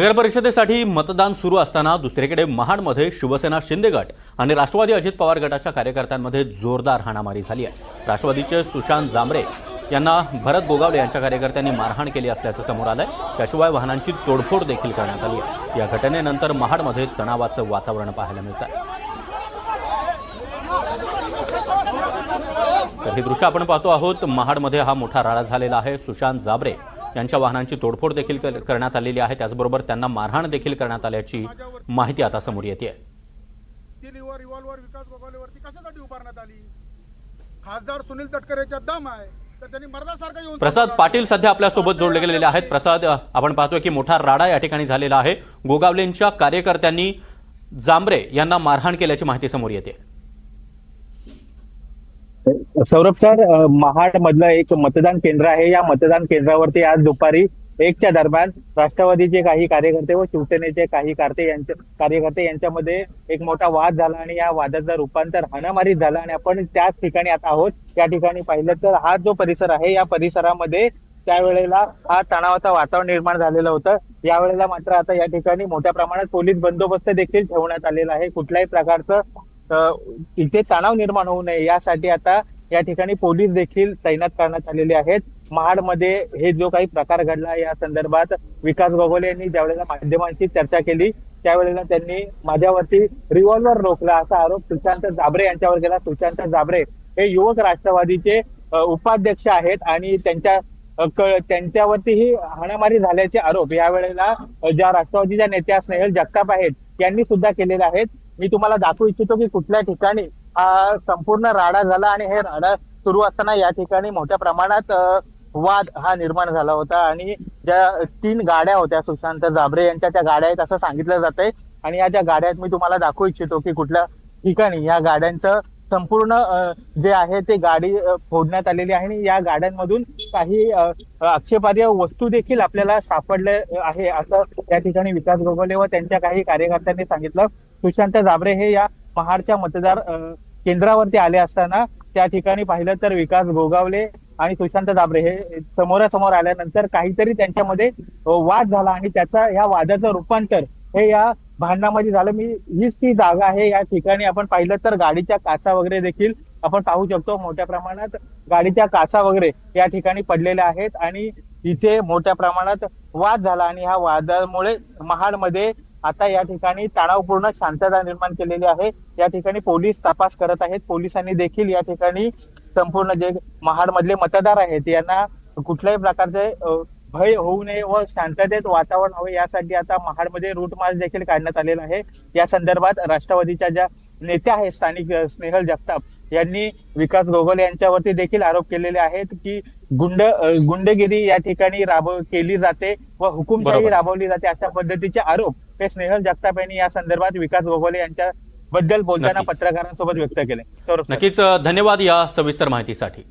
नगर परिषदेसाठी मतदान सुरू असताना दुसरीकडे महाडमध्ये शिवसेना शिंदे गट आणि राष्ट्रवादी अजित पवार गटाच्या कार्यकर्त्यांमध्ये जोरदार हाणामारी झाली आहे। राष्ट्रवादीचे सुशांत जांभरे यांना भरत गोगावले यांच्या कार्यकर्त्यांनी मारहाण केली असल्याचं समोर आलंय। त्याशिवाय वाहनांची तोडफोड देखील करण्यात आली आहे। या घटनेनंतर महाडमध्ये तणावाचं वातावरण पाहायला मिळतंय। तर हे दृश्य आपण पाहतो आहोत। महाडमध्ये हा मोठा राडा झालेला आहे। सुशांत जांभरे यांच्या वाहनांची तोडफोड देखील करण्यात आलेली आहे। त्याचबरोबर त्यांना मारहाण देखील करण्यात आल्याची माहिती आता समोर येते आहे। रिव्हॉल्वर विकास गोगावलेवरती कशासाठी उभारण्यात आली? खासदार सुनील तटकरेच्या दम आहे तर त्यांनी मर्दासारखा येऊन प्रसाद पाटील सध्या आपल्या सोबत जोडले गेलेले आहेत। प्रसाद, आपण पाहतोय की मोठा राडा या ठिकाणी झालेला आहे। गोगावलेंच्या कार्यकर्त्यांनी जांभरे यांना मारहाण केल्याची माहिती समोर येते। सौरभ सर, महाड मधलं एक मतदान केंद्र आहे। या मतदान केंद्रावरती आज दुपारी 1च्या दरम्यान राष्ट्रवादीचे काही कार्यकर्ते व शिवसेनेचे काही कार्यकर्ते यांच्यामध्ये एक मोठा वाद झाला आणि या वादाचं रूपांतर हाणामारीत झालं आणि आपण त्याच ठिकाणी आता आहोत। या ठिकाणी पाहिलं तर हा जो परिसर आहे या परिसरामध्ये त्यावेळेला हा तणावाचं वातावरण निर्माण झालेलं होतं। यावेळेला मात्र आता या ठिकाणी मोठ्या प्रमाणात पोलीस बंदोबस्त देखील ठेवण्यात आलेला आहे। कुठल्याही प्रकारचं इथे तणाव निर्माण होऊ नये यासाठी आता या ठिकाणी पोलीस देखील तैनात करण्यात आलेले आहेत। महाडमध्ये हे जो काही प्रकार घडला या संदर्भात विकास गोगावले यांनी ज्यावेळेला माध्यमांशी चर्चा केली त्यावेळेला त्यांनी माझ्यावरती रिव्हॉल्वर रोखला असा आरोप सुशांत जांभरे यांच्यावर केला। सुशांत जांभरे हे युवक राष्ट्रवादीचे उपाध्यक्ष आहेत आणि त्यांच्यावरतीही हाणामारी झाल्याचे आरोप यावेळेला ज्या राष्ट्रवादीच्या नेत्या स्नेहल जगताप आहेत यांनी सुद्धा केलेले आहेत। मी तुम्हाला दाखवू इच्छितो की कुठल्या ठिकाणी हा संपूर्ण राडा झाला आणि हे राडा सुरू असताना या ठिकाणी मोठ्या प्रमाणात वाद हा निर्माण झाला होता आणि ज्या 3 गाड्या होत्या सुशांत जांभरे यांच्या त्या गाड्या आहेत असं सांगितलं जातंय आणि या ज्या गाड्या आहेत मी तुम्हाला दाखवू इच्छितो की कुठल्या ठिकाणी या गाड्यांचं संपूर्ण जे आहे ते गाडी फोडण्यात आलेली आहे आणि या गाड्यांमधून काही आक्षेपार्ह वस्तू देखील आपल्याला सापडले आहे असं या ठिकाणी विकास गोगावले व त्यांच्या काही कार्यकर्त्यांनी सांगितलं। सुशांत जांभरे हे या महाडच्या मतदार केंद्रावरती आले असताना त्या ठिकाणी पाहिलं तर विकास गोगावले आणि सुशांत जांभरे हे समोरासमोर आल्यानंतर काहीतरी त्यांच्यामध्ये वाद झाला आणि त्याचा या वादाचं रूपांतर हे या भांडणामध्ये झालं। हीच ती जागा आहे। या ठिकाणी आपण पाहिलं तर गाडीच्या काचा वगैरे देखील आपण पाहू शकतो। मोठ्या प्रमाणात गाडीच्या काचा वगैरे या ठिकाणी पडलेल्या आहेत आणि इथे मोठ्या प्रमाणात वाद झाला आणि ह्या वादामुळे महाडमध्ये आता या ठिकाणी तणावपूर्ण शांतता निर्माण केलेली आहे। या ठिकाणी पोलीस तपास करत आहेत। पोलिसांनी देखील या ठिकाणी संपूर्ण जे महाडमधले मतदार आहेत यांना कुठल्याही प्रकारचे भय होऊ नये व शांततेत वातावरण हवे यासाठी आता महाडमध्ये रूट मार्च देखील काढण्यात आलेला आहे। या संदर्भात राष्ट्रवादीच्या ज्या नेत्या आहेत स्थानिक स्नेहल जगताप यांनी विकास गोगावले यांच्यावरती देखील आरोप केलेले आहेत की गुंडगिरी या ठिकाणी केली जाते व हुकुमशाही राबवली जाते अशा पद्धतीचे आरोप हे स्नेहल जगताप यांनी या संदर्भात विकास गोगावले यांच्या बद्दल बोलताना पत्रकारांसोबत व्यक्त केले। नक्कीच धन्यवाद या सविस्तर माहितीसाठी।